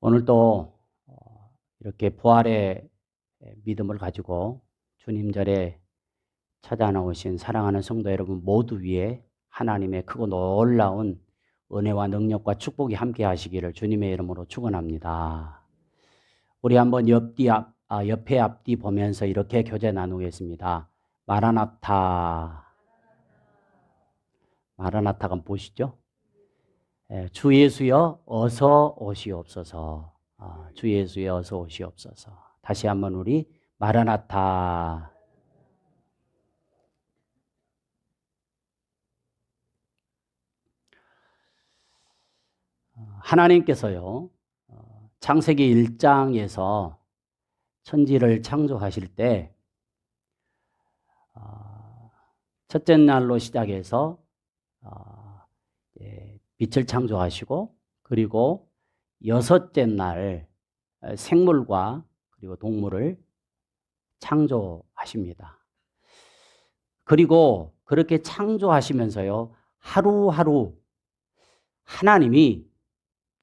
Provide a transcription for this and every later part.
오늘도 이렇게 부활의 믿음을 가지고 주님절에 찾아 나오신 사랑하는 성도 여러분 모두 위에 하나님의 크고 놀라운 은혜와 능력과 축복이 함께 하시기를 주님의 이름으로 축원합니다. 우리 한번 옆에 앞뒤 보면서 이렇게 교제 나누겠습니다. 마라나타. 마라나타가 보시죠? 주 예수여 어서 오시옵소서. 주 예수여 어서 오시옵소서. 다시 한번 우리 마라나타. 하나님께서요 창세기 1장에서 천지를 창조하실 때 첫째 날로 시작해서 빛을 창조하시고 그리고 여섯째 날 생물과 그리고 동물을 창조하십니다. 그리고 그렇게 창조하시면서요 하루하루 하나님이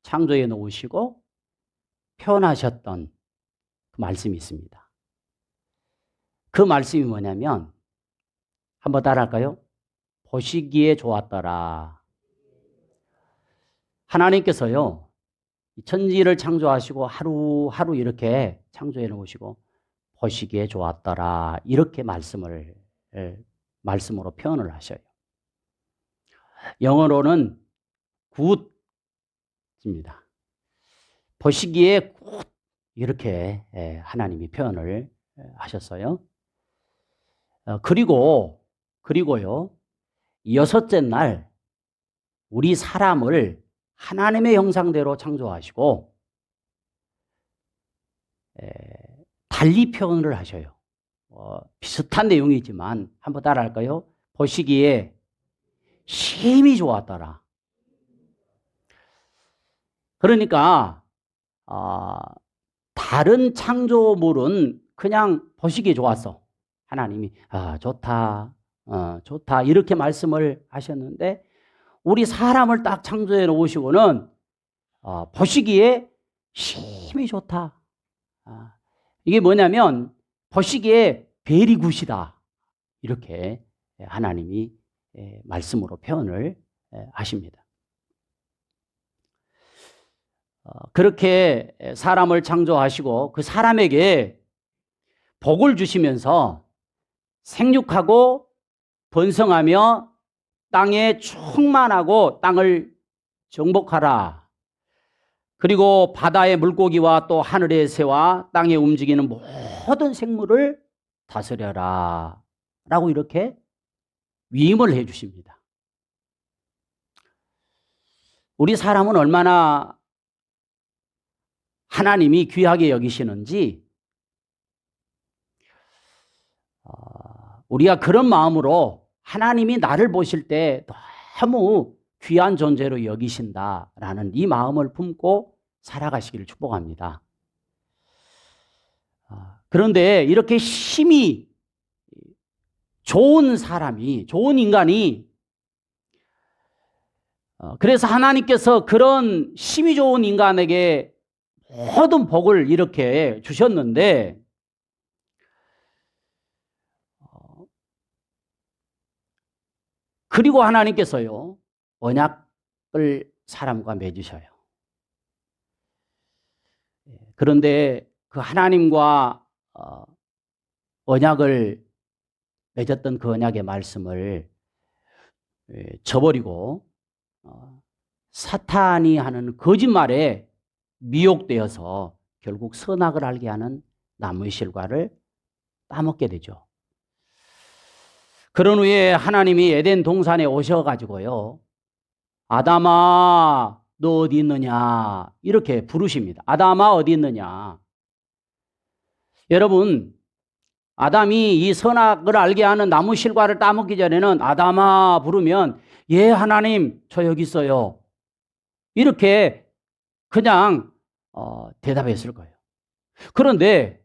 창조해 놓으시고 표현하셨던 그 말씀이 있습니다. 그 말씀이 뭐냐면 한번 따라할까요? 보시기에 좋았더라. 하나님께서요 천지를 창조하시고 하루하루 이렇게 창조해 놓으시고 보시기에 좋았더라 이렇게 말씀으로 표현을 하셔요. 영어로는 굿입니다. 보시기에 굿 이렇게 하나님이 표현을 하셨어요. 그리고요 여섯째 날 우리 사람을 하나님의 형상대로 창조하시고 달리 표현을 하셔요. 비슷한 내용이지만 한번 따라할까요? 보시기에 심히 좋았더라. 그러니까 다른 창조물은 그냥 보시기에 좋았어. 하나님이 좋다, 좋다 이렇게 말씀을 하셨는데 우리 사람을 딱 창조해 놓으시고는 보시기에 심히 좋다. 이게 뭐냐면 보시기에 베리 굿이다. 이렇게 하나님이 말씀으로 표현을 하십니다. 그렇게 사람을 창조하시고 그 사람에게 복을 주시면서 생육하고 번성하며 땅에 충만하고 땅을 정복하라. 그리고 바다의 물고기와 또 하늘의 새와 땅에 움직이는 모든 생물을 다스려라. 라고 이렇게 위임을 해 주십니다. 우리 사람은 얼마나 하나님이 귀하게 여기시는지 우리가 그런 마음으로 하나님이 나를 보실 때 너무 귀한 존재로 여기신다라는 이 마음을 품고 살아가시기를 축복합니다. 그런데 이렇게 힘이 좋은 사람이, 좋은 인간이 그래서 하나님께서 그런 힘이 좋은 인간에게 모든 복을 이렇게 주셨는데 그리고 하나님께서요 언약을 사람과 맺으셔요. 그런데 그 하나님과 언약을 맺었던 그 언약의 말씀을 저버리고 사탄이 하는 거짓말에 미혹되어서 결국 선악을 알게 하는 나무의 실과를 따먹게 되죠. 그런 후에 하나님이 에덴 동산에 오셔가지고요 아담아 너 어디 있느냐 이렇게 부르십니다. 아담아 어디 있느냐. 여러분 아담이 이 선악을 알게 하는 나무 실과를 따먹기 전에는 아담아 부르면 예 하나님 저 여기 있어요 이렇게 그냥 대답했을 거예요. 그런데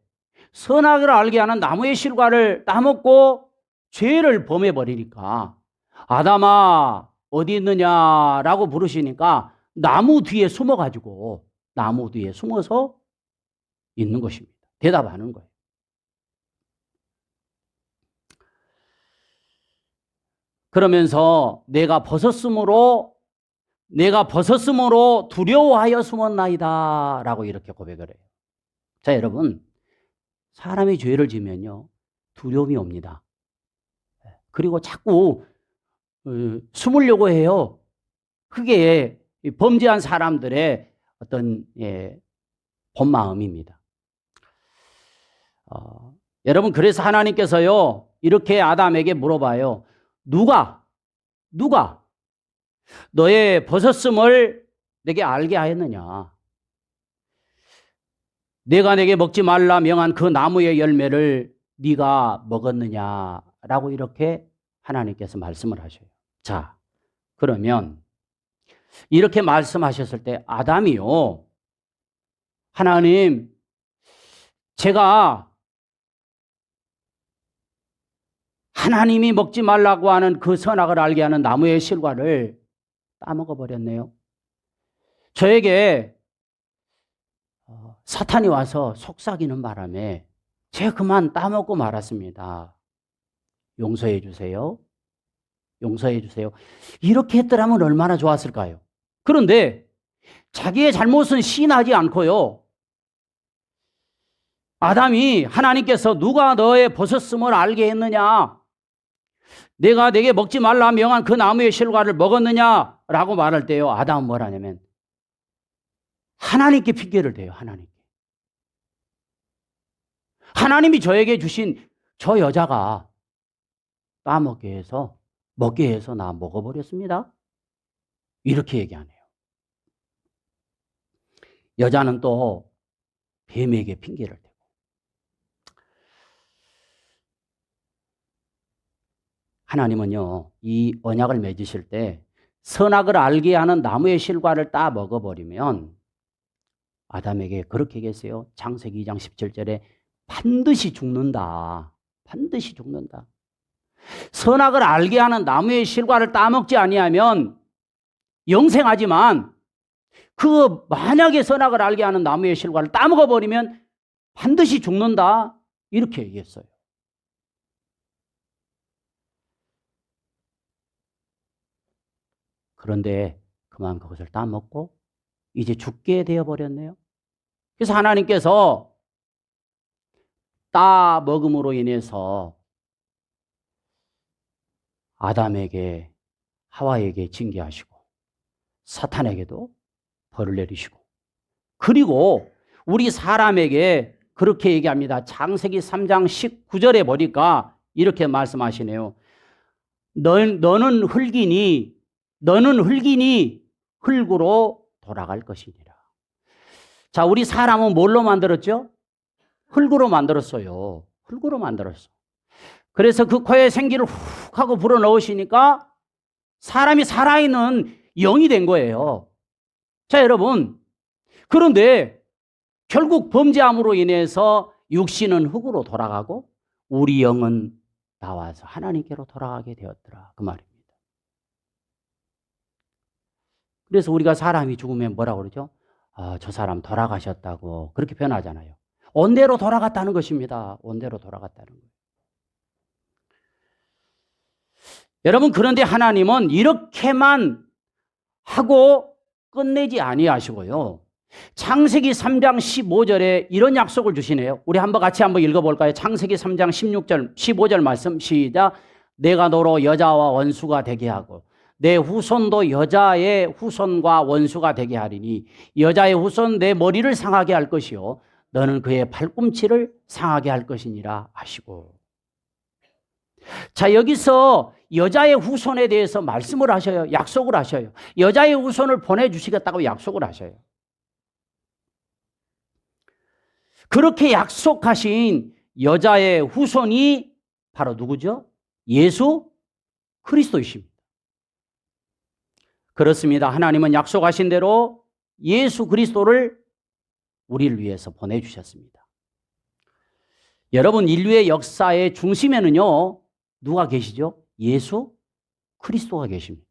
선악을 알게 하는 나무의 실과를 따먹고 죄를 범해버리니까 아담아 어디 있느냐라고 부르시니까 나무 뒤에 숨어가지고 나무 뒤에 숨어서 있는 것입니다. 대답하는 거예요. 그러면서 내가 벗었으므로 두려워하여 숨었나이다 라고 이렇게 고백을 해요. 자, 여러분, 사람이 죄를 지면요 두려움이 옵니다. 그리고 자꾸 숨으려고 해요. 그게 범죄한 사람들의 어떤 본 마음입니다. 여러분, 그래서 하나님께서요 이렇게 아담에게 물어봐요. 누가 너의 벗었음을 내게 알게 하였느냐? 내가 내게 먹지 말라 명한 그 나무의 열매를 네가 먹었느냐라고 이렇게 하나님께서 말씀을 하셔요. 자, 그러면 이렇게 말씀하셨을 때 아담이요, 하나님, 제가 하나님이 먹지 말라고 하는 그 선악을 알게 하는 나무의 실과를 따먹어 버렸네요. 저에게 사탄이 와서 속삭이는 바람에 제가 그만 따먹고 말았습니다. 용서해 주세요. 용서해 주세요. 이렇게 했더라면 얼마나 좋았을까요? 그런데 자기의 잘못은 시인하지 않고요, 아담이 하나님께서 누가 너의 벗었음을 알게 했느냐? 내가 내게 먹지 말라 명한 그 나무의 실과를 먹었느냐라고 말할 때요, 아담은 뭘 하냐면 하나님께 핑계를 대요. 하나님이 저에게 주신 저 여자가 먹게 해서 나 먹어버렸습니다. 이렇게 얘기하네요. 여자는 또 뱀에게 핑계를 대고. 하나님은요 이 언약을 맺으실 때 선악을 알게 하는 나무의 실과를 따 먹어버리면 아담에게 그렇게 얘기했어요. 창세기 2장 17절에 반드시 죽는다. 반드시 죽는다. 선악을 알게 하는 나무의 실과를 따먹지 아니하면 영생하지만 그 만약에 선악을 알게 하는 나무의 실과를 따먹어 버리면 반드시 죽는다. 이렇게 얘기했어요. 그런데 그만 그것을 따먹고 이제 죽게 되어 버렸네요. 그래서 하나님께서 따먹음으로 인해서 아담에게, 하와에게 징계하시고 사탄에게도 벌을 내리시고, 그리고 우리 사람에게 그렇게 얘기합니다. 창세기 3장 19절에 보니까 이렇게 말씀하시네요. 너는 흙이니 흙으로 돌아갈 것이니라. 자, 우리 사람은 뭘로 만들었죠? 흙으로 만들었어요. 흙으로 만들었어. 그래서 그 코에 생기를 훅 하고 불어넣으시니까 사람이 살아있는 영이 된 거예요. 자, 여러분, 그런데 결국 범죄함으로 인해서 육신은 흙으로 돌아가고 우리 영은 나와서 하나님께로 돌아가게 되었더라. 그 말입니다. 그래서 우리가 사람이 죽으면 뭐라고 그러죠? 저 사람 돌아가셨다고 그렇게 표현하잖아요. 온대로 돌아갔다는 것입니다. 온대로 돌아갔다는 거예요. 여러분, 그런데 하나님은 이렇게만 하고 끝내지 아니하시고요. 창세기 3장 15절에 이런 약속을 주시네요. 우리 같이 한번 읽어볼까요? 창세기 3장 16절, 15절 말씀 시작. 내가 너로 여자와 원수가 되게 하고 내 후손도 여자의 후손과 원수가 되게 하리니 여자의 후손 내 머리를 상하게 할 것이요 너는 그의 발꿈치를 상하게 할 것이니라 하시고. 자, 여기서 여자의 후손에 대해서 말씀을 하셔요. 약속을 하셔요. 여자의 후손을 보내주시겠다고 약속을 하셔요. 그렇게 약속하신 여자의 후손이 바로 누구죠? 예수 그리스도이십니다. 그렇습니다. 하나님은 약속하신 대로 예수 그리스도를 우리를 위해서 보내주셨습니다. 여러분, 인류의 역사의 중심에는요 누가 계시죠? 예수 그리스도가 계십니다.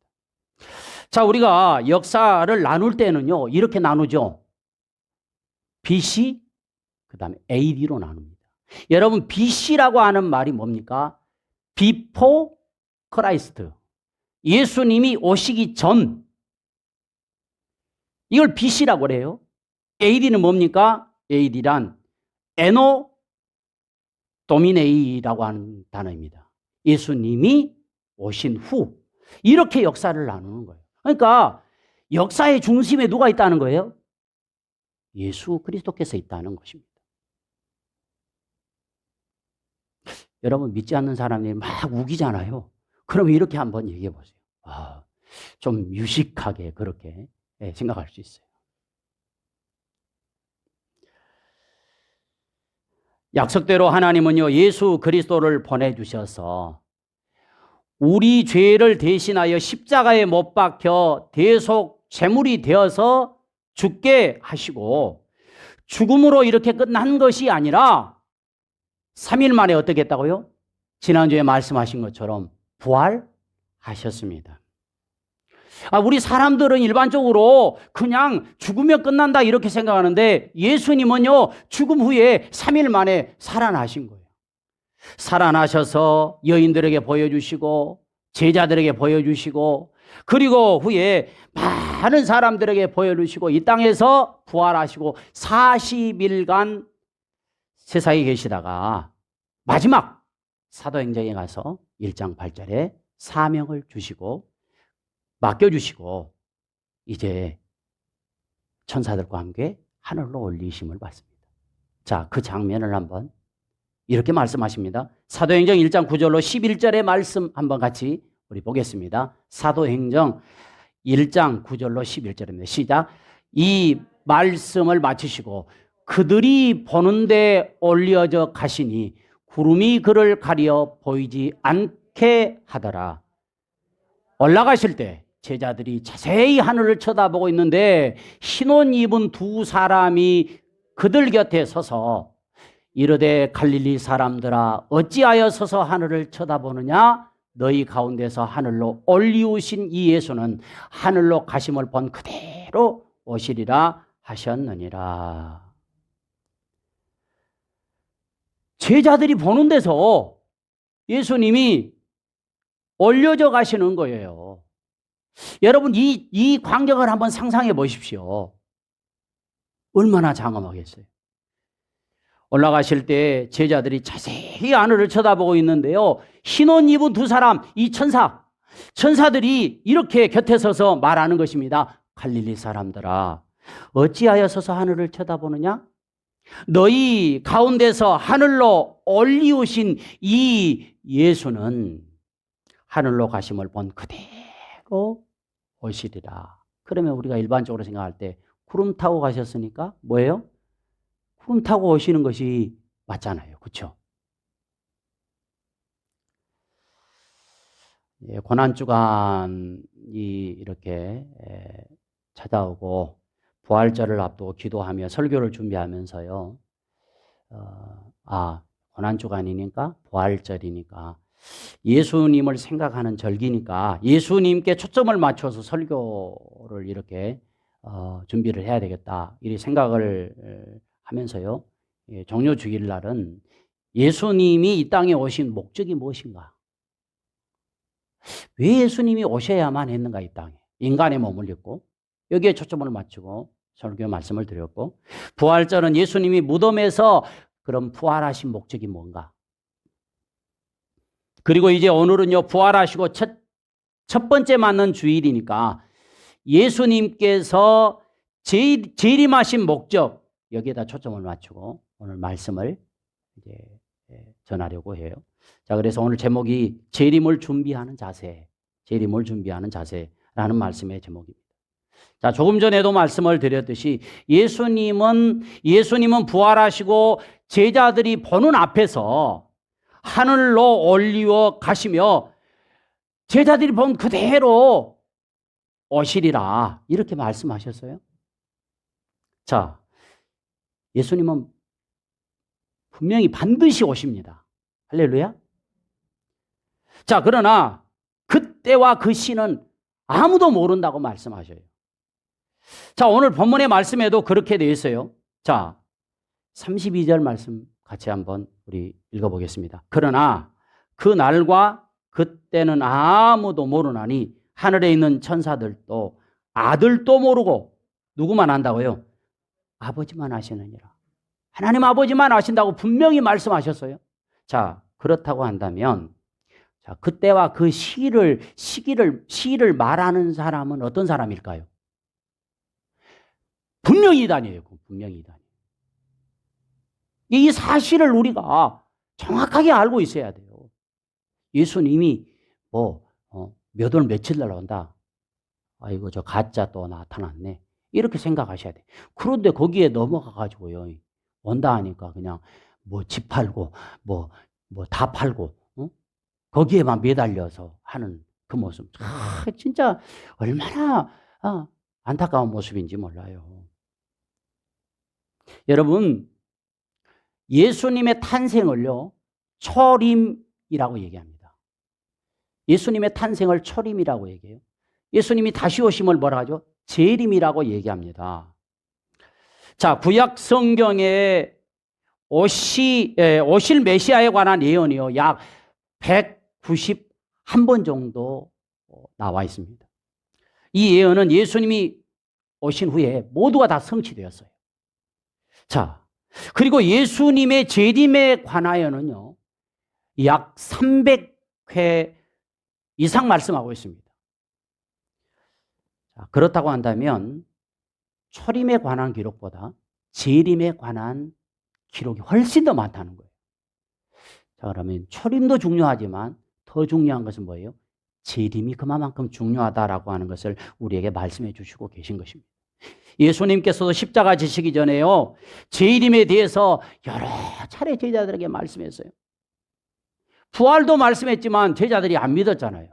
자, 우리가 역사를 나눌 때는요 이렇게 나누죠. BC, 그 다음에 AD로 나눕니다. 여러분, BC라고 하는 말이 뭡니까? Before Christ. 예수님이 오시기 전. 이걸 BC라고 그래요. AD는 뭡니까? AD란 에노 도미네이라고 하는 단어입니다. 예수님이 오신 후. 이렇게 역사를 나누는 거예요. 그러니까 역사의 중심에 누가 있다는 거예요? 예수 그리스도께서 있다는 것입니다. 여러분, 믿지 않는 사람이 막 우기잖아요. 그러면 이렇게 한번 얘기해 보세요. 좀 유식하게 그렇게 생각할 수 있어요. 약속대로 하나님은요, 예수 그리스도를 보내주셔서 우리 죄를 대신하여 십자가에 못 박혀 대속 제물이 되어서 죽게 하시고, 죽음으로 이렇게 끝난 것이 아니라 3일 만에 어떻게 했다고요? 지난주에 말씀하신 것처럼 부활하셨습니다. 우리 사람들은 일반적으로 그냥 죽으면 끝난다 이렇게 생각하는데, 예수님은요, 죽음 후에 3일 만에 살아나신 거예요. 살아나셔서 여인들에게 보여주시고 제자들에게 보여주시고, 그리고 후에 많은 사람들에게 보여주시고, 이 땅에서 부활하시고 40일간 세상에 계시다가 마지막 사도행전에 가서 1장 8절에 사명을 주시고 맡겨주시고 이제 천사들과 함께 하늘로 올리심을 받습니다. 자, 그 장면을 한번 이렇게 말씀하십니다. 사도행전 1장 9절로 11절의 말씀 한번 같이 우리 보겠습니다. 사도행전 1장 9절로 11절입니다. 시작. 이 말씀을 마치시고 그들이 보는데 올려져 가시니 구름이 그를 가려 보이지 않게 하더라. 올라가실 때 제자들이 자세히 하늘을 쳐다보고 있는데 흰옷 입은 두 사람이 그들 곁에 서서 이르되 갈릴리 사람들아 어찌하여 서서 하늘을 쳐다보느냐? 너희 가운데서 하늘로 올리우신 이 예수는 하늘로 가심을 본 그대로 오시리라 하셨느니라. 제자들이 보는 데서 예수님이 올려져 가시는 거예요. 여러분, 이 광경을 한번 상상해 보십시오. 얼마나 장엄하겠어요. 올라가실 때 제자들이 자세히 하늘을 쳐다보고 있는데요, 흰옷 입은 두 사람, 이 천사들이 이렇게 곁에 서서 말하는 것입니다. 갈릴리 사람들아 어찌하여 서서 하늘을 쳐다보느냐? 너희 가운데서 하늘로 올리우신 이 예수는 하늘로 가심을 본 그대로 오시리라. 그러면 우리가 일반적으로 생각할 때 구름 타고 가셨으니까 뭐예요? 구름 타고 오시는 것이 맞잖아요. 그렇죠? 고난주간이 이렇게 찾아오고 부활절을 앞두고 기도하며 설교를 준비하면서요. 고난주간이니까 부활절이니까 예수님을 생각하는 절기니까 예수님께 초점을 맞춰서 설교를 이렇게 준비를 해야 되겠다. 이 생각을 하면서요. 종료 주일날은 예수님이 이 땅에 오신 목적이 무엇인가? 왜 예수님이 오셔야만 했는가 이 땅에? 인간의 몸을 입고 여기에 초점을 맞추고 설교 말씀을 드렸고, 부활절은 예수님이 무덤에서 그럼 부활하신 목적이 뭔가? 그리고 이제 오늘은요, 부활하시고 첫 번째 맞는 주일이니까 예수님께서 재림하신 목적, 여기에다 초점을 맞추고 오늘 말씀을 이제 전하려고 해요. 자, 그래서 오늘 제목이 재림을 준비하는 자세라는 말씀의 제목입니다. 자, 조금 전에도 말씀을 드렸듯이 예수님은 부활하시고 제자들이 보는 앞에서 하늘로 올리워 가시며 제자들이 본 그대로 오시리라 이렇게 말씀하셨어요. 자, 예수님은 분명히 반드시 오십니다. 할렐루야. 자, 그러나 그때와 그 시는 아무도 모른다고 말씀하셔요. 자, 오늘 본문의 말씀에도 그렇게 되어 있어요. 자, 32절 말씀 같이 한번 우리 읽어보겠습니다. 그러나 그 날과 그때는 아무도 모르나니 하늘에 있는 천사들도 아들도 모르고 누구만 안다고요? 아버지만 아시느니라. 하나님 아버지만 아신다고 분명히 말씀하셨어요. 자, 그렇다고 한다면 자, 그때와 그 시기를 말하는 사람은 어떤 사람일까요? 분명히 이단이에요. 분명히 이단. 이 사실을 우리가 정확하게 알고 있어야 돼요. 예수님이 몇 월 며칠 날 온다. 아이고 저 가짜 또 나타났네. 이렇게 생각하셔야 돼. 그런데 거기에 넘어가 가지고요. 온다 하니까 그냥 뭐 집 팔고 뭐 다 팔고 거기에만 매달려서 하는 그 모습. 진짜 얼마나 안타까운 모습인지 몰라요. 여러분, 예수님의 탄생을요, 초림이라고 얘기합니다. 예수님의 탄생을 초림이라고 얘기해요. 예수님이 다시 오심을 뭐라 하죠? 재림이라고 얘기합니다. 자, 구약 성경에 오실 메시아에 관한 예언이요, 약 191번 정도 나와 있습니다. 이 예언은 예수님이 오신 후에 모두가 다 성취되었어요. 자, 그리고 예수님의 재림에 관하여는요, 약 300회 이상 말씀하고 있습니다. 자, 그렇다고 한다면 초림에 관한 기록보다 재림에 관한 기록이 훨씬 더 많다는 거예요. 자, 그러면 초림도 중요하지만 더 중요한 것은 뭐예요? 재림이 그만큼 중요하다라고 하는 것을 우리에게 말씀해 주시고 계신 것입니다. 예수님께서도 십자가 지시기 전에요, 재림에 대해서 여러 차례 제자들에게 말씀했어요. 부활도 말씀했지만 제자들이 안 믿었잖아요.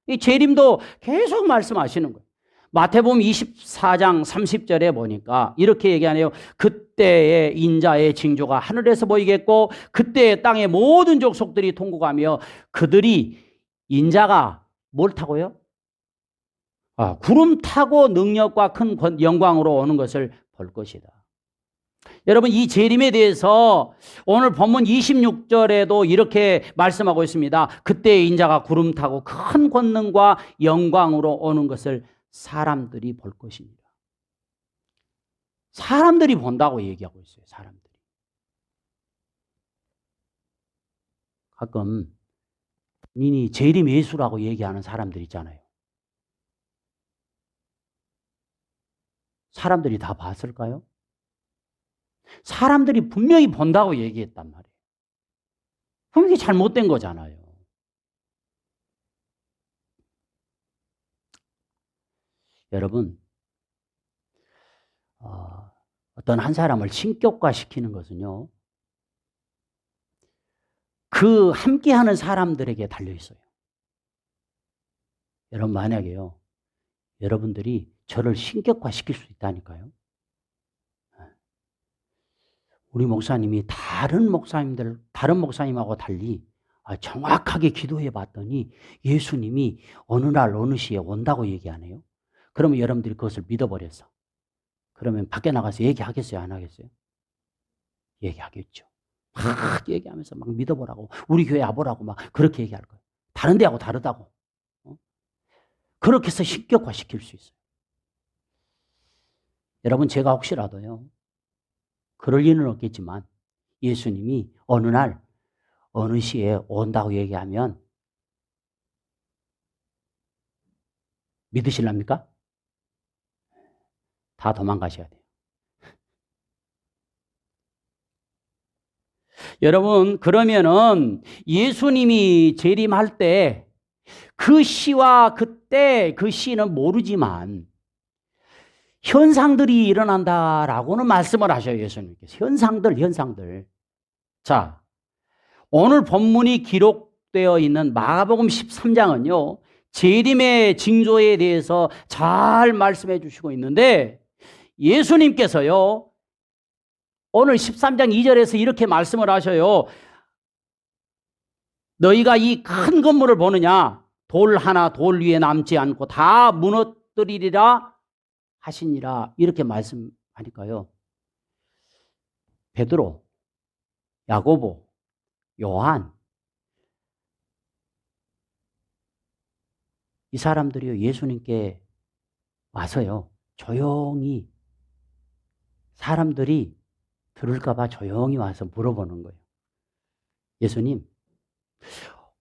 이 재림도 계속 말씀하시는 거예요. 마태복음 24장 30절에 보니까 이렇게 얘기하네요. 그때의 인자의 징조가 하늘에서 보이겠고 그때의 땅의 모든 족속들이 통곡하며 그들이 인자가 뭘 타고요? 구름 타고 능력과 큰 영광으로 오는 것을 볼 것이다. 여러분, 이 재림에 대해서 오늘 본문 26절에도 이렇게 말씀하고 있습니다. 그때 인자가 구름 타고 큰 권능과 영광으로 오는 것을 사람들이 볼 것입니다. 사람들이 본다고 얘기하고 있어요. 사람들이. 가끔 니니 재림 예수라고 얘기하는 사람들 있잖아요. 사람들이 다 봤을까요? 사람들이 분명히 본다고 얘기했단 말이에요. 그럼 이게 잘못된 거잖아요. 여러분, 어떤 한 사람을 신격화시키는 것은요, 그 함께하는 사람들에게 달려있어요. 여러분, 만약에요, 여러분들이 저를 신격화시킬 수 있다니까요. 우리 목사님이 다른 목사님하고 달리 정확하게 기도해 봤더니 예수님이 어느 날 어느 시에 온다고 얘기하네요. 그러면 여러분들이 그것을 믿어버렸어. 그러면 밖에 나가서 얘기하겠어요? 안 하겠어요? 얘기하겠죠. 막 얘기하면서 막 믿어보라고, 우리 교회 와보라고 막 그렇게 얘기할 거예요. 다른 데하고 다르다고. 그렇게 해서 신격화시킬 수 있어요. 여러분, 제가 혹시라도요, 그럴 리는 없겠지만 예수님이 어느 날 어느 시에 온다고 얘기하면 믿으실랍니까? 다 도망가셔야 돼요. 여러분, 그러면은 예수님이 재림할 때 그 시와 그때 그 시는 모르지만 현상들이 일어난다라고는 말씀을 하셔요. 예수님께서. 현상들. 자, 오늘 본문이 기록되어 있는 마가복음 13장은요, 재림의 징조에 대해서 잘 말씀해 주시고 있는데 예수님께서요, 오늘 13장 2절에서 이렇게 말씀을 하셔요. 너희가 이 큰 건물을 보느냐? 돌 하나 돌 위에 남지 않고 다 무너뜨리리라 하시니라. 이렇게 말씀하니까요, 베드로, 야고보, 요한, 이 사람들이 예수님께 와서요, 조용히 사람들이 들을까봐 조용히 와서 물어보는 거예요. 예수님,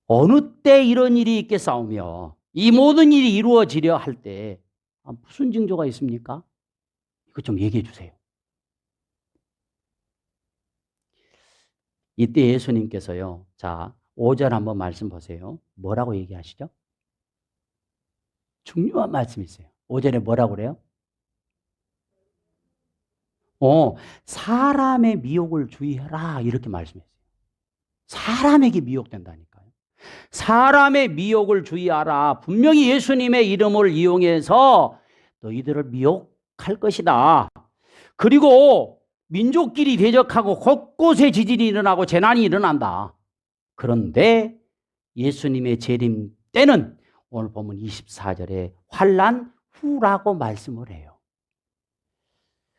어느 때 이런 일이 있겠사오며 이 모든 일이 이루어지려 할 때 무슨 징조가 있습니까? 이거 좀 얘기해 주세요. 이때 예수님께서요, 자, 5절 한번 말씀 보세요. 뭐라고 얘기하시죠? 중요한 말씀이 있어요. 5절에 뭐라고 그래요? 사람의 미혹을 주의해라 이렇게 말씀했어요. 사람에게 미혹된다니까요. 사람의 미혹을 주의하라. 분명히 예수님의 이름을 이용해서 너희들을 미혹할 것이다. 그리고 민족끼리 대적하고 곳곳에 지진이 일어나고 재난이 일어난다. 그런데 예수님의 재림 때는 오늘 보면 24절에 환난 후라고 말씀을 해요.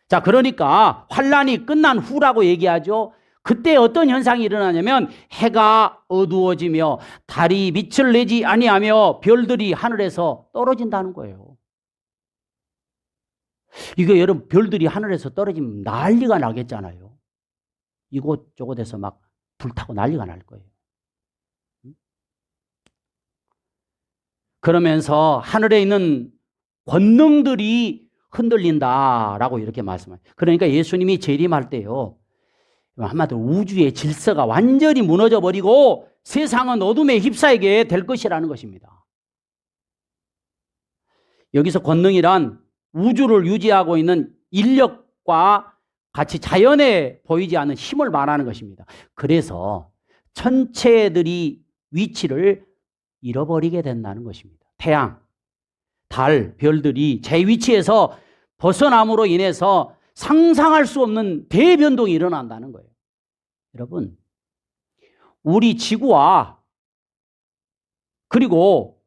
자, 그러니까 환난이 끝난 후라고 얘기하죠. 그때 어떤 현상이 일어나냐면 해가 어두워지며 달이 빛을 내지 아니하며 별들이 하늘에서 떨어진다는 거예요. 이거 여러분, 별들이 하늘에서 떨어지면 난리가 나겠잖아요. 이곳저곳에서 막 불타고 난리가 날 거예요. 그러면서 하늘에 있는 권능들이 흔들린다라고 이렇게 말씀해요. 그러니까 예수님이 재림할 때요, 한마디로 우주의 질서가 완전히 무너져 버리고 세상은 어둠에 휩싸이게 될 것이라는 것입니다. 여기서 권능이란 우주를 유지하고 있는 인력과 같이 자연에 보이지 않는 힘을 말하는 것입니다. 그래서 천체들이 위치를 잃어버리게 된다는 것입니다. 태양, 달, 별들이 제 위치에서 벗어남으로 인해서 상상할 수 없는 대변동이 일어난다는 거예요. 여러분, 우리 지구와 그리고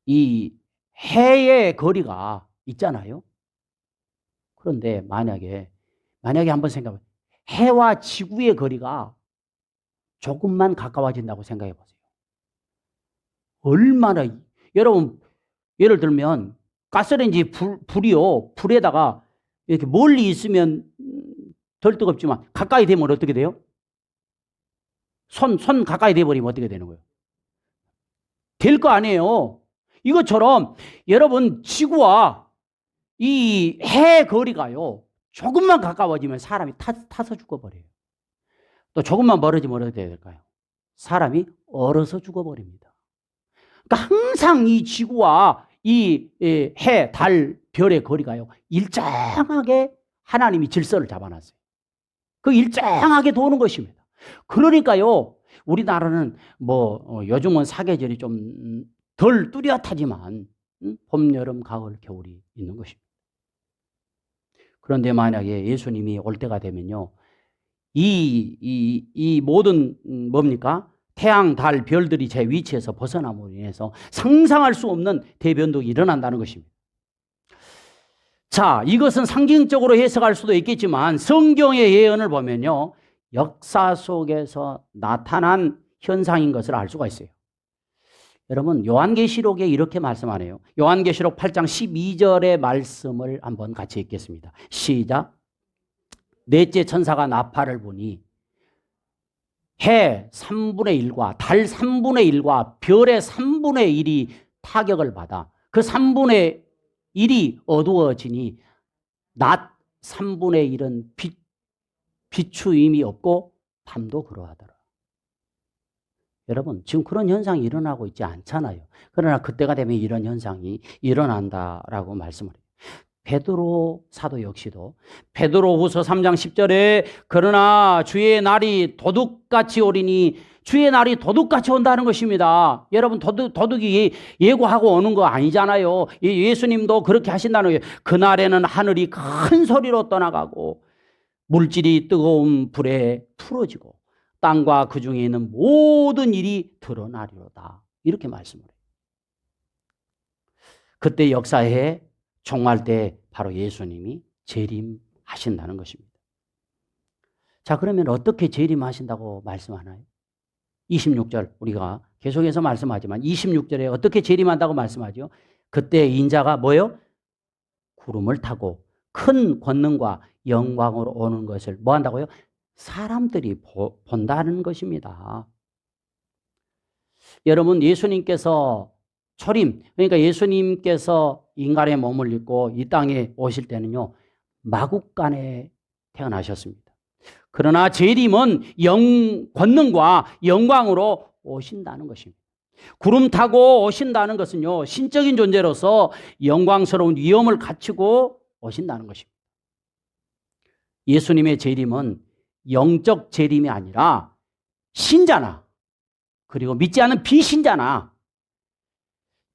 이 해의 거리가 있잖아요. 그런데 만약에 한번 생각해, 해와 지구의 거리가 조금만 가까워진다고 생각해 보세요. 얼마나, 여러분, 예를 들면 가스레인지 불이요, 불에다가 이렇게 멀리 있으면 덜 뜨겁지만 가까이 되면 어떻게 돼요? 손 가까이 돼버리면 어떻게 되는 거예요? 될 거 아니에요. 이것처럼 여러분, 지구와 이 해 거리가요, 조금만 가까워지면 사람이 타서 죽어버려요. 또 조금만 멀어지면 어떻게 될까요? 사람이 얼어서 죽어버립니다. 그러니까 항상 이 지구와 이 해, 달, 별의 거리가요, 일정하게 하나님이 질서를 잡아놨어요. 그 일정하게 도는 것입니다. 그러니까요, 우리나라는 요즘은 사계절이 좀 덜 뚜렷하지만 봄, 여름, 가을, 겨울이 있는 것입니다. 그런데 만약에 예수님이 올 때가 되면요, 이 모든 뭡니까? 태양, 달, 별들이 제 위치에서 벗어남으로 인해서 상상할 수 없는 대변동이 일어난다는 것입니다. 자, 이것은 상징적으로 해석할 수도 있겠지만 성경의 예언을 보면요, 역사 속에서 나타난 현상인 것을 알 수가 있어요. 여러분, 요한계시록에 이렇게 말씀하네요. 요한계시록 8장 12절의 말씀을 한번 같이 읽겠습니다. 시작. 넷째 천사가 나팔을 부니 해 3분의 1과 달 3분의 1과 별의 3분의 1이 타격을 받아 그 3분의 1이 어두워지니 낮 3분의 1은 비추임이 없고 밤도 그러하더라. 여러분, 지금 그런 현상이 일어나고 있지 않잖아요. 그러나 그때가 되면 이런 현상이 일어난다라고 말씀을 해요. 베드로 사도 역시도 베드로후서 3장 10절에 그러나 주의 날이 도둑같이 오리니, 주의 날이 도둑같이 온다는 것입니다. 여러분, 도둑이 예고하고 오는 거 아니잖아요. 예수님도 그렇게 하신다는 거예요. 그날에는 하늘이 큰 소리로 떠나가고 물질이 뜨거운 불에 풀어지고 땅과 그 중에 있는 모든 일이 드러나리로다. 이렇게 말씀을 해요. 그때 역사에 종말 때 바로 예수님이 재림하신다는 것입니다. 자, 그러면 어떻게 재림하신다고 말씀하나요? 26절 우리가 계속해서 말씀하지만 26절에 어떻게 재림한다고 말씀하죠? 그때 인자가 뭐요? 구름을 타고 큰 권능과 영광으로 오는 것을 뭐 한다고요? 사람들이 본다는 것입니다. 여러분, 예수님께서 초림, 그러니까 예수님께서 인간의 몸을 입고 이 땅에 오실 때는요, 마국간에 태어나셨습니다. 그러나 재림은 권능과 영광으로 오신다는 것입니다. 구름 타고 오신다는 것은요, 신적인 존재로서 영광스러운 위엄을 갖추고 오신다는 것입니다. 예수님의 재림은 영적 재림이 아니라 신자나 그리고 믿지 않는 비신자나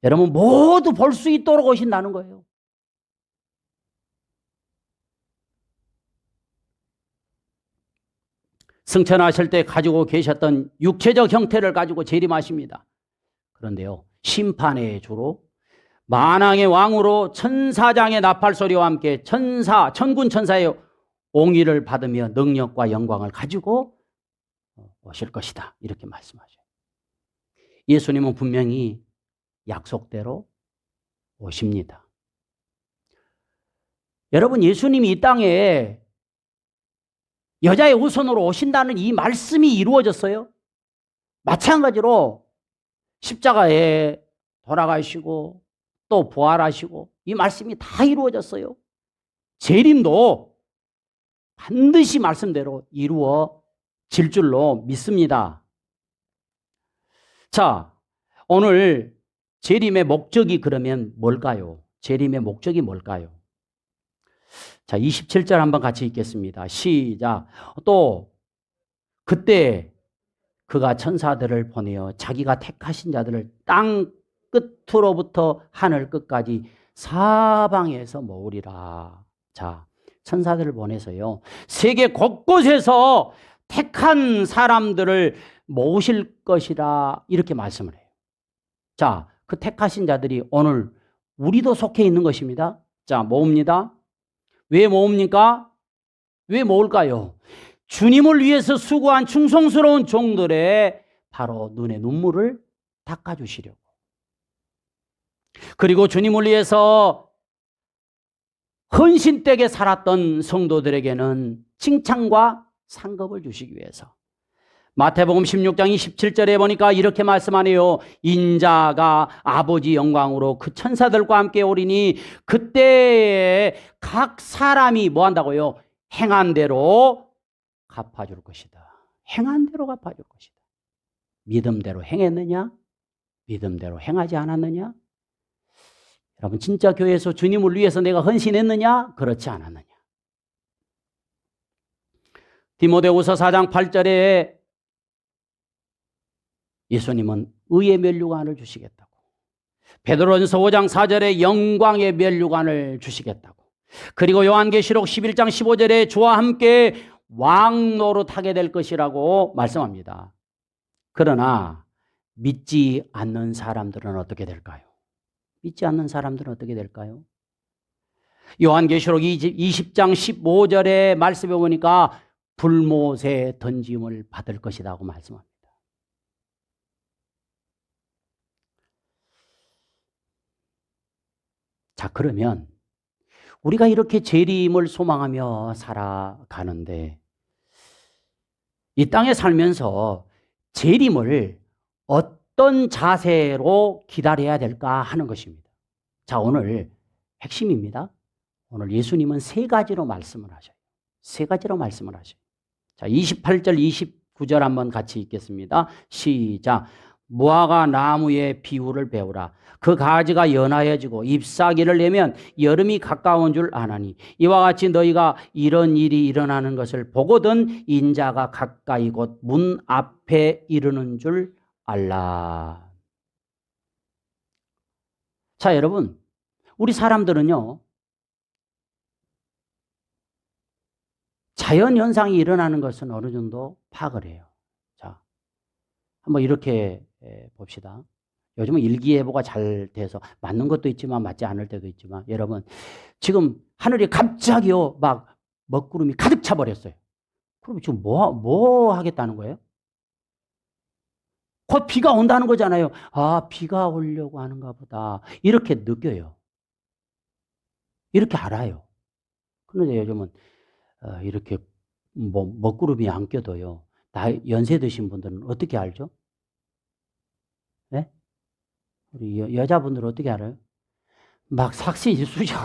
여러분 모두 볼 수 있도록 오신다는 거예요. 승천하실 때 가지고 계셨던 육체적 형태를 가지고 재림하십니다. 그런데요, 심판의 주로 만왕의 왕으로 천사장의 나팔소리와 함께 천군 천사의 옹의를 받으며 능력과 영광을 가지고 오실 것이다. 이렇게 말씀하셔요. 예수님은 분명히 약속대로 오십니다. 여러분, 예수님이 이 땅에 여자의 후손으로 오신다는 이 말씀이 이루어졌어요. 마찬가지로 십자가에 돌아가시고 또 부활하시고 이 말씀이 다 이루어졌어요. 재림도 반드시 말씀대로 이루어질 줄로 믿습니다. 자, 오늘 재림의 목적이 그러면 뭘까요? 재림의 목적이 뭘까요? 자, 27절 한번 같이 읽겠습니다. 시작. 또 그때 그가 천사들을 보내어 자기가 택하신 자들을 땅 끝으로부터 하늘 끝까지 사방에서 모으리라. 자, 천사들을 보내서요, 세계 곳곳에서 택한 사람들을 모으실 것이라 이렇게 말씀을 해요. 자, 그 택하신 자들이 오늘 우리도 속해 있는 것입니다. 자, 모읍니다. 왜 모읍니까? 왜 모을까요? 주님을 위해서 수고한 충성스러운 종들의 바로 눈에 눈물을 닦아주시려고. 그리고 주님을 위해서 헌신되게 살았던 성도들에게는 칭찬과 상급을 주시기 위해서. 마태복음 16장 27절에 보니까 이렇게 말씀하네요. 인자가 아버지 영광으로 그 천사들과 함께 오리니 그때에 각 사람이 뭐 한다고요? 행한 대로 갚아줄 것이다. 행한 대로 갚아줄 것이다. 믿음대로 행했느냐? 믿음대로 행하지 않았느냐? 여러분, 진짜 교회에서 주님을 위해서 내가 헌신했느냐? 그렇지 않았느냐? 디모데후서 4장 8절에 예수님은 의의 면류관을 주시겠다고, 베드로전서 5장 4절에 영광의 면류관을 주시겠다고, 그리고 요한계시록 11장 15절에 주와 함께 왕노릇하게 될 것이라고 말씀합니다. 그러나 믿지 않는 사람들은 어떻게 될까요? 믿지 않는 사람들은 어떻게 될까요? 요한계시록 20장 15절에 말씀해 보니까 불못에 던짐을 받을 것이라고 말씀합니다. 자, 그러면 우리가 이렇게 재림을 소망하며 살아가는데 이 땅에 살면서 재림을 어떤 자세로 기다려야 될까 하는 것입니다. 자, 오늘 핵심입니다. 오늘 예수님은 세 가지로 말씀을 하셔요. 세 가지로 말씀을 하셔요. 자, 28절, 29절 한번 같이 읽겠습니다. 시작. 무화과 나무의 비유를 배우라. 그 가지가 연하여지고 잎사귀를 내면 여름이 가까운 줄 아나니 이와 같이 너희가 이런 일이 일어나는 것을 보거든 인자가 가까이 곧 문 앞에 이르는 줄 알라. 자, 여러분, 우리 사람들은요, 자연 현상이 일어나는 것은 어느 정도 파악을 해요. 자, 한번 이렇게 봅시다. 요즘은 일기예보가 잘 돼서 맞는 것도 있지만 맞지 않을 때도 있지만, 여러분, 지금 하늘이 갑자기요 막 먹구름이 가득 차버렸어요. 그럼 지금 뭐 하겠다는 거예요? 곧 비가 온다는 거잖아요. 아, 비가 오려고 하는가 보다. 이렇게 느껴요. 이렇게 알아요. 그런데 요즘은 이렇게 먹구름이 안 껴도요. 연세 드신 분들은 어떻게 알죠? 네? 우리 여자분들은 어떻게 알아요? 막 삭신이 쑤셔.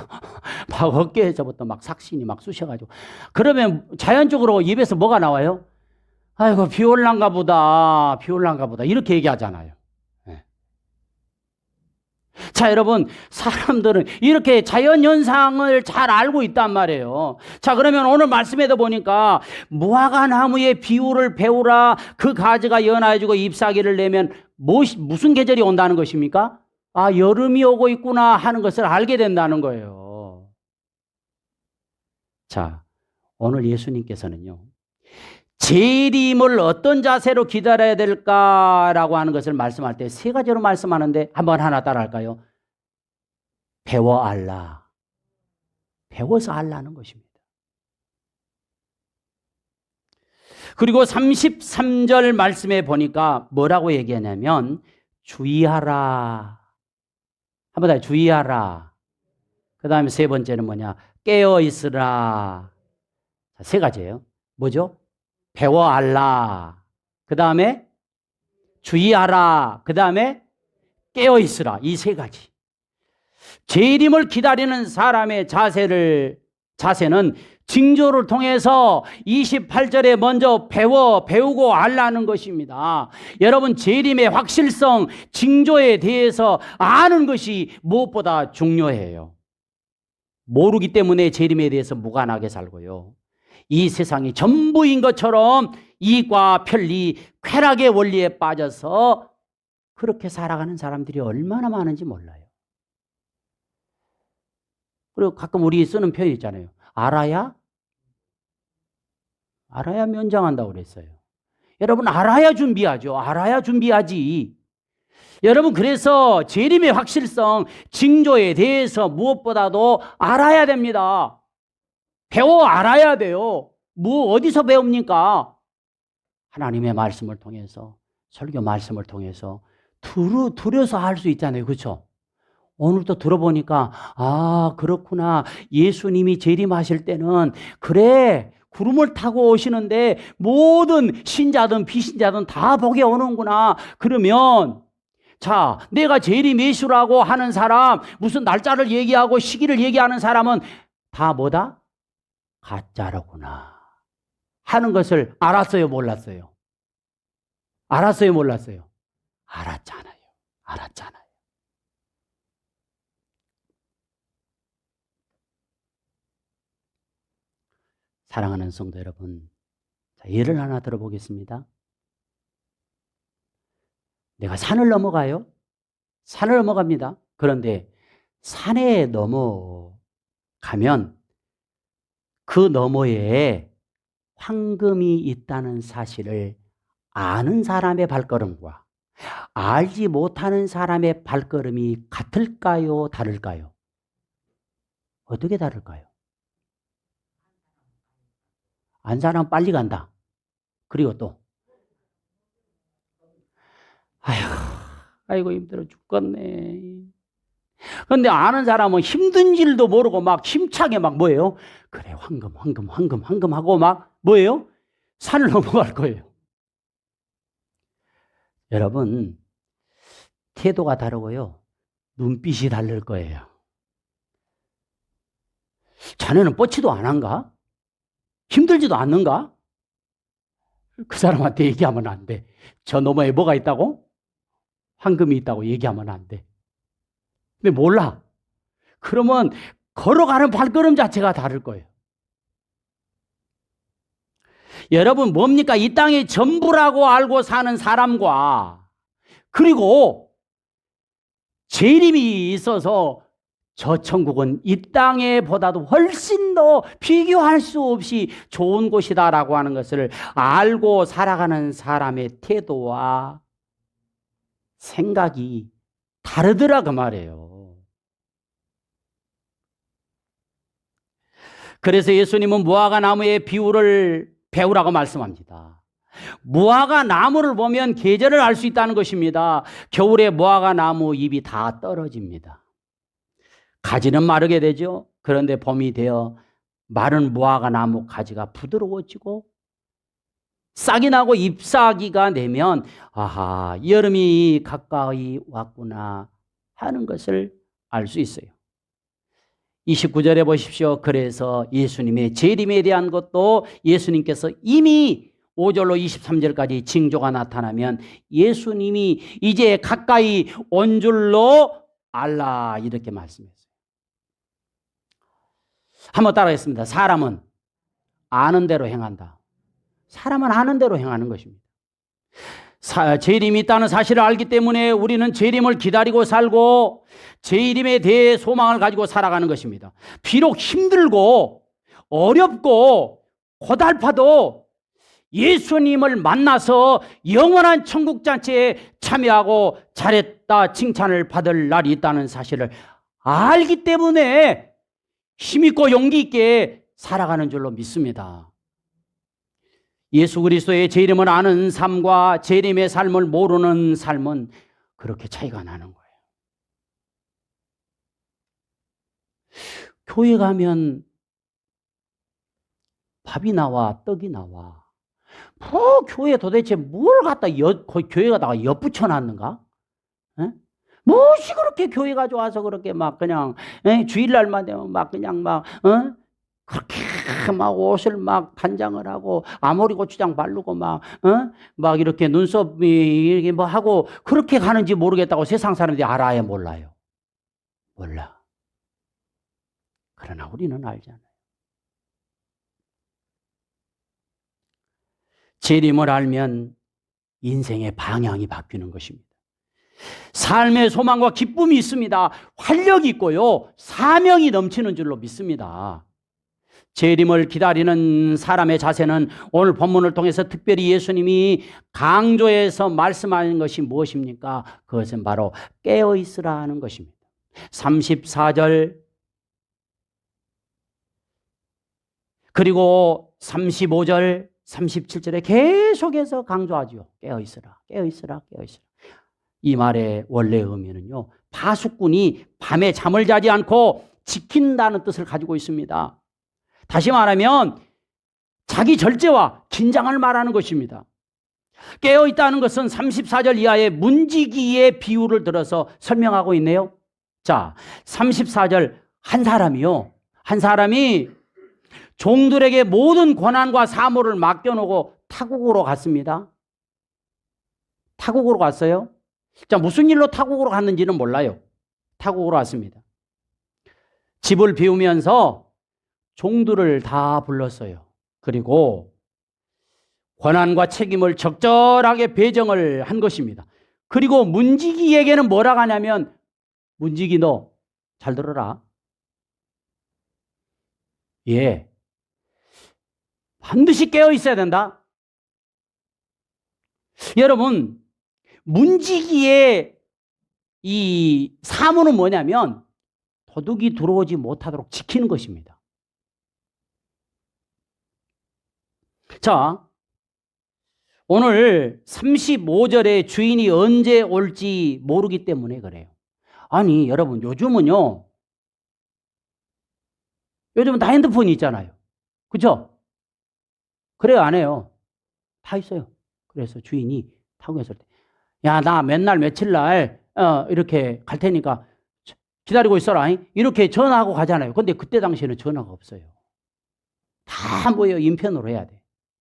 막 어깨에서부터 막 삭신이 막 쑤셔가지고. 그러면 자연적으로 입에서 뭐가 나와요? 아이고, 비 올란가 보다. 비 올란가 보다. 이렇게 얘기하잖아요. 네. 자, 여러분, 사람들은 이렇게 자연현상을 잘 알고 있단 말이에요. 자, 그러면 오늘 말씀에도 보니까 무화과 나무의 비율을 배우라. 그 가지가 연하여지고 잎사귀를 내면 무슨 계절이 온다는 것입니까? 아, 여름이 오고 있구나 하는 것을 알게 된다는 거예요. 자, 오늘 예수님께서는요, 재림을 어떤 자세로 기다려야 될까라고 하는 것을 말씀할 때 세 가지로 말씀하는데 한번 하나 따라 할까요? 배워 알라. 배워서 알라는 것입니다. 그리고 33절 말씀에 보니까 뭐라고 얘기하냐면 주의하라. 한번 더 주의하라. 그 다음에 세 번째는 뭐냐? 깨어 있으라. 세 가지예요. 뭐죠? 배워 알라. 그 다음에 주의하라. 그 다음에 깨어 있으라. 이 세 가지. 재림을 기다리는 사람의 자세는 징조를 통해서 28절에 먼저 배우고 알라는 것입니다. 여러분, 재림의 확실성, 징조에 대해서 아는 것이 무엇보다 중요해요. 모르기 때문에 재림에 대해서 무관하게 살고요. 이 세상이 전부인 것처럼 이익과 편리, 쾌락의 원리에 빠져서 그렇게 살아가는 사람들이 얼마나 많은지 몰라요. 그리고 가끔 우리 쓰는 표현 있잖아요. 알아야 면장한다고 그랬어요. 여러분, 알아야 준비하죠. 알아야 준비하지. 여러분, 그래서 재림의 확실성, 징조에 대해서 무엇보다도 알아야 됩니다. 배워 알아야 돼요. 어디서 배웁니까? 하나님의 말씀을 통해서, 설교 말씀을 통해서 들여서 할 수 있잖아요. 그렇죠? 오늘 또 들어보니까 아, 그렇구나. 예수님이 재림하실 때는 그래, 구름을 타고 오시는데 모든 신자든 비신자든 다 복에 오는구나. 그러면 자, 내가 재림 예수라고 하는 사람, 무슨 날짜를 얘기하고 시기를 얘기하는 사람은 다 뭐다? 가짜로구나 하는 것을 알았어요, 몰랐어요? 알았어요, 몰랐어요? 알았잖아요. 알았잖아요. 사랑하는 성도 여러분, 자, 예를 하나 들어보겠습니다. 내가 산을 넘어가요. 산을 넘어갑니다. 그런데 산에 넘어가면 그 너머에 황금이 있다는 사실을 아는 사람의 발걸음과 알지 못하는 사람의 발걸음이 같을까요? 다를까요? 어떻게 다를까요? 안 사람은 빨리 간다. 그리고 또 아이고 힘들어 죽겠네. 그런데 아는 사람은 힘든 줄도 모르고 막 힘차게 막 뭐예요? 그래, 황금 하고 막 뭐예요? 산을 넘어갈 거예요. 여러분, 태도가 다르고요. 눈빛이 다를 거예요. 자네는 뻗지도 않은가? 힘들지도 않는가? 그 사람한테 얘기하면 안 돼. 저 너머에 뭐가 있다고? 황금이 있다고 얘기하면 안 돼. 근데 몰라. 그러면 걸어가는 발걸음 자체가 다를 거예요. 여러분, 뭡니까? 이 땅이 전부라고 알고 사는 사람과 그리고 재림이 있어서 저 천국은 이 땅에 보다도 훨씬 더 비교할 수 없이 좋은 곳이다라고 하는 것을 알고 살아가는 사람의 태도와 생각이 다르더라 그 말이에요. 그래서 예수님은 무화과 나무의 비유를 배우라고 말씀합니다. 무화과 나무를 보면 계절을 알 수 있다는 것입니다. 겨울에 무화과 나무 잎이 다 떨어집니다. 가지는 마르게 되죠. 그런데 봄이 되어 마른 무화과 나무 가지가 부드러워지고 싹이 나고 잎사귀가 내면 아하, 여름이 가까이 왔구나 하는 것을 알 수 있어요. 29절에 보십시오. 그래서 예수님의 재림에 대한 것도 예수님께서 이미 5절로 23절까지 징조가 나타나면 예수님이 이제 가까이 온 줄로 알라 이렇게 말씀했어요. 한번 따라하겠습니다. 사람은 아는 대로 행한다. 사람은 아는 대로 행하는 것입니다. 재림이 있다는 사실을 알기 때문에 우리는 재림을 기다리고 살고 재림에 대해 소망을 가지고 살아가는 것입니다. 비록 힘들고 어렵고 고달파도 예수님을 만나서 영원한 천국잔치에 참여하고 잘했다 칭찬을 받을 날이 있다는 사실을 알기 때문에 힘있고 용기 있게 살아가는 줄로 믿습니다. 예수 그리스도의 재림을 아는 삶과 재림의 삶을 모르는 삶은 그렇게 차이가 나는 거예요. 교회 가면 밥이 나와 떡이 나와. 뭐 교회 도대체 뭘 갖다 교회 가다가 엿붙여 놨는가? 무엇이 그렇게 교회 가져와서 그렇게 막 그냥 주일날만 되면 막 그냥 막 그렇게 막 옷을 막 단장을 하고 아모리 고추장 바르고 막 이렇게 눈썹이 이렇게 뭐 하고 그렇게 가는지 모르겠다고 세상 사람들이 알아야 몰라요. 몰라. 그러나 우리는 알잖아요. 재림을 알면 인생의 방향이 바뀌는 것입니다. 삶의 소망과 기쁨이 있습니다. 활력이 있고요. 사명이 넘치는 줄로 믿습니다. 재림을 기다리는 사람의 자세는 오늘 본문을 통해서 특별히 예수님이 강조해서 말씀하는 것이 무엇입니까? 그것은 바로 깨어있으라 하는 것입니다. 34절 그리고 35절 37절에 계속해서 강조하죠. 깨어있으라, 깨어있으라, 깨어있으라. 이 말의 원래 의미는요, 파수꾼이 밤에 잠을 자지 않고 지킨다는 뜻을 가지고 있습니다. 다시 말하면 자기 절제와 긴장을 말하는 것입니다. 깨어있다는 것은 34절 이하의 문지기의 비유를 들어서 설명하고 있네요. 자, 34절 한 사람이 종들에게 모든 권한과 사무를 맡겨놓고 타국으로 갔습니다. 타국으로 갔어요. 자, 무슨 일로 타국으로 갔는지는 몰라요. 타국으로 왔습니다. 집을 비우면서 종들을 다 불렀어요. 그리고 권한과 책임을 적절하게 배정을 한 것입니다. 그리고 문지기에게는 뭐라고 하냐면, 문지기 너 잘 들어라. 예. 반드시 깨어 있어야 된다. 여러분, 문지기의 이 사무는 뭐냐면 도둑이 들어오지 못하도록 지키는 것입니다. 자, 오늘 35절에 주인이 언제 올지 모르기 때문에 그래요. 아니, 여러분, 요즘은 다 핸드폰이 있잖아요. 그렇죠? 그래요, 안 해요? 다 있어요. 그래서 주인이 타고 있을 때, 야, 나 맨날 며칠 날 이렇게 갈 테니까 기다리고 있어라. 이렇게 전화하고 가잖아요. 근데 그때 당시에는 전화가 없어요. 다 모여 인편으로 해야 돼.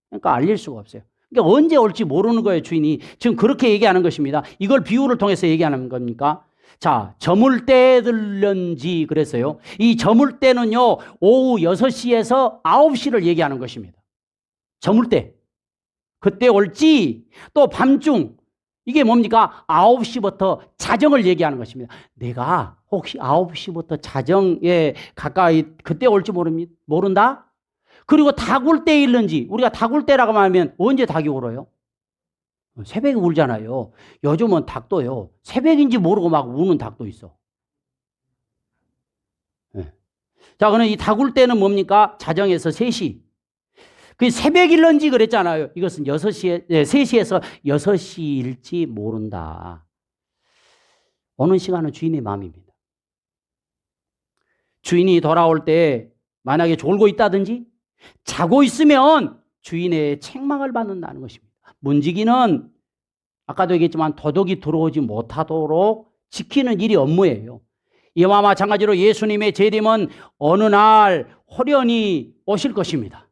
그러니까 알릴 수가 없어요. 그러니까 언제 올지 모르는 거예요, 주인이. 지금 그렇게 얘기하는 것입니다. 이걸 비유를 통해서 얘기하는 겁니까? 자, 저물 때 들는지 그랬어요. 이 저물 때는요, 오후 6시에서 9시를 얘기하는 것입니다. 저물 때. 그때 올지, 또 밤중, 이게 뭡니까? 9시부터 자정을 얘기하는 것입니다. 내가 혹시 9시부터 자정에 가까이 그때 올지 모른다? 그리고 닭 울 때 일는지, 우리가 닭 울 때라고 하면 언제 닭이 울어요? 새벽에 울잖아요. 요즘은 닭도요, 새벽인지 모르고 막 우는 닭도 있어. 네. 자, 그럼 이 닭 울 때는 뭡니까? 자정에서 3시. 그 새벽일런지 그랬잖아요. 이것은 3시에서 6시일지 모른다. 오는 시간은 주인의 마음입니다. 주인이 돌아올 때 만약에 졸고 있다든지 자고 있으면 주인의 책망을 받는다는 것입니다. 문지기는 아까도 얘기했지만 도둑이 들어오지 못하도록 지키는 일이 업무예요. 이와 마찬가지로 예수님의 재림은 어느 날 호련히 오실 것입니다.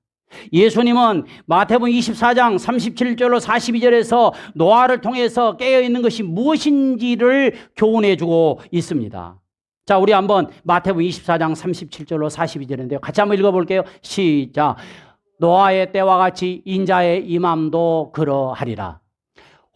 예수님은 마태복음 24장 37절로 42절에서 노아를 통해서 깨어있는 것이 무엇인지를 교훈해 주고 있습니다. 자, 우리 한번 마태복음 24장 37절로 42절인데요. 같이 한번 읽어볼게요. 시작. 노아의 때와 같이 인자의 임함도 그러하리라.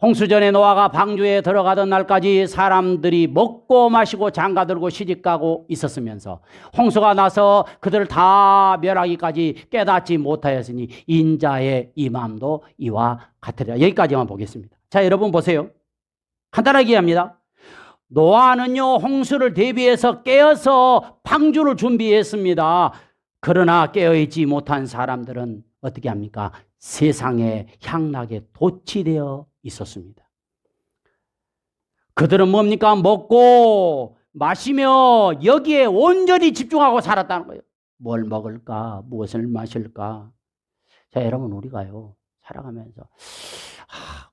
홍수전에 노아가 방주에 들어가던 날까지 사람들이 먹고 마시고 장가들고 시집가고 있었으면서 홍수가 나서 그들을 다 멸하기까지 깨닫지 못하였으니 인자의 임함도 이와 같으리라. 여기까지만 보겠습니다. 자, 여러분 보세요. 간단하게 얘기합니다. 노아는요, 홍수를 대비해서 깨어서 방주를 준비했습니다. 그러나 깨어있지 못한 사람들은 어떻게 합니까? 세상의 향락에 도취되어 있었습니다. 그들은 뭡니까? 먹고 마시며 여기에 온전히 집중하고 살았다는 거예요. 뭘 먹을까? 무엇을 마실까? 자, 여러분, 우리가요, 살아가면서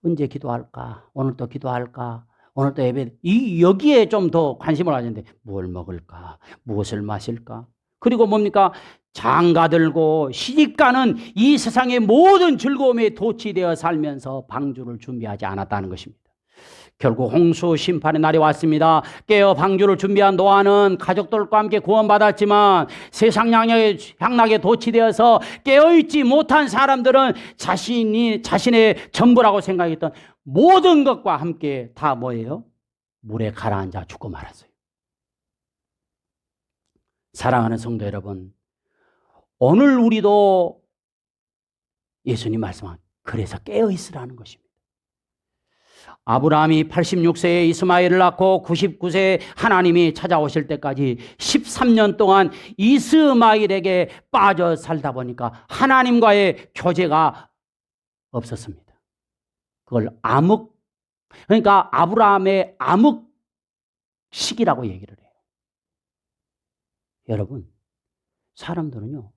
언제 기도할까? 오늘 또 기도할까? 오늘 또 예배, 여기에 좀 더 관심을 가지는데 뭘 먹을까? 무엇을 마실까? 그리고 뭡니까? 장가들고 시집가는 이 세상의 모든 즐거움에 도취되어 살면서 방주를 준비하지 않았다는 것입니다. 결국 홍수 심판의 날이 왔습니다. 깨어 방주를 준비한 노아는 가족들과 함께 구원받았지만 세상 향락에 도취되어서 깨어있지 못한 사람들은 자신의 전부라고 생각했던 모든 것과 함께 다 뭐예요? 물에 가라앉아 죽고 말았어요. 사랑하는 성도 여러분, 오늘 우리도 예수님 말씀한 그래서 깨어있으라는 것입니다. 아브라함이 86세에 이스마엘을 낳고 99세에 하나님이 찾아오실 때까지 13년 동안 이스마엘에게 빠져 살다 보니까 하나님과의 교제가 없었습니다. 그걸 그러니까 아브라함의 암흑시기라고 얘기를 해요. 여러분, 사람들은요,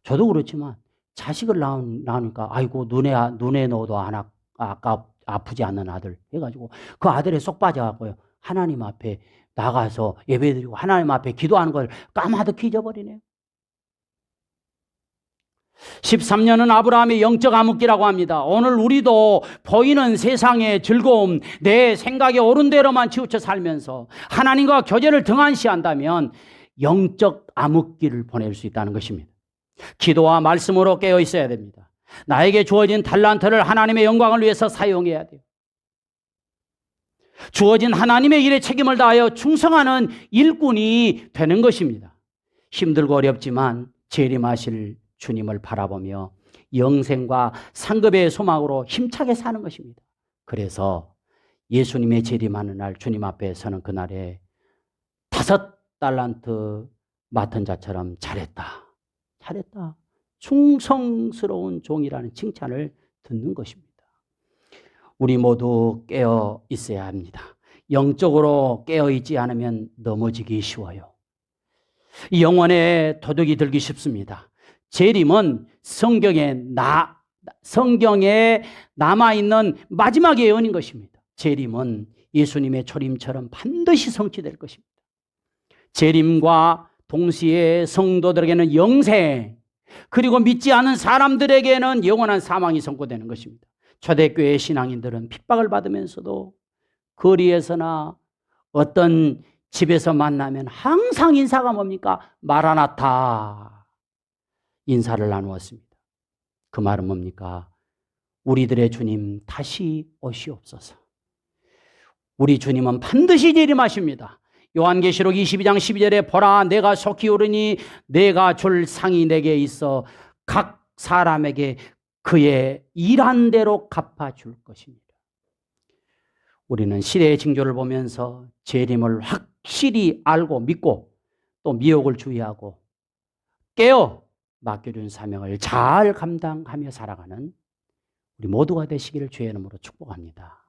저도 그렇지만 자식을 낳으니까 아이고 눈에 넣어도 아프지 않는 아들 해가지고 그 아들에 쏙 빠져갖고요, 하나님 앞에 나가서 예배드리고 하나님 앞에 기도하는 걸 까마득히 잊어버리네요. 13년은 아브라함의 영적 암흑기라고 합니다. 오늘 우리도 보이는 세상의 즐거움, 내 생각에 옳은 대로만 치우쳐 살면서 하나님과 교제를 등한시한다면 영적 암흑기를 보낼 수 있다는 것입니다. 기도와 말씀으로 깨어 있어야 됩니다. 나에게 주어진 달란트를 하나님의 영광을 위해서 사용해야 돼요. 주어진 하나님의 일에 책임을 다하여 충성하는 일꾼이 되는 것입니다. 힘들고 어렵지만 재림하실 주님을 바라보며 영생과 상급의 소망으로 힘차게 사는 것입니다. 그래서 예수님의 재림하는 날 주님 앞에 서는 그날에 5달란트 맡은 자처럼 잘했다. 충성스러운 종이라는 칭찬을 듣는 것입니다. 우리 모두 깨어 있어야 합니다. 영적으로 깨어 있지 않으면 넘어지기 쉬워요. 영혼에 도둑이 들기 쉽습니다. 재림은 성경에 남아있는 마지막 예언인 것입니다. 재림은 예수님의 초림처럼 반드시 성취될 것입니다. 재림과 동시에 성도들에게는 영생, 그리고 믿지 않은 사람들에게는 영원한 사망이 선고되는 것입니다. 초대교회 신앙인들은 핍박을 받으면서도 거리에서나 어떤 집에서 만나면 항상 인사가 뭡니까? 마라나타 인사를 나누었습니다. 그 말은 뭡니까? 우리들의 주님 다시 오시옵소서. 우리 주님은 반드시 재림하십니다. 요한계시록 22장 12절에 보라 내가 속히 오르니 내가 줄 상이 내게 있어 각 사람에게 그의 일한 대로 갚아줄 것입니다. 우리는 시대의 징조를 보면서 재림을 확실히 알고 믿고 또 미혹을 주의하고 깨어 맡겨준 사명을 잘 감당하며 살아가는 우리 모두가 되시기를 주의 이름으로 축복합니다.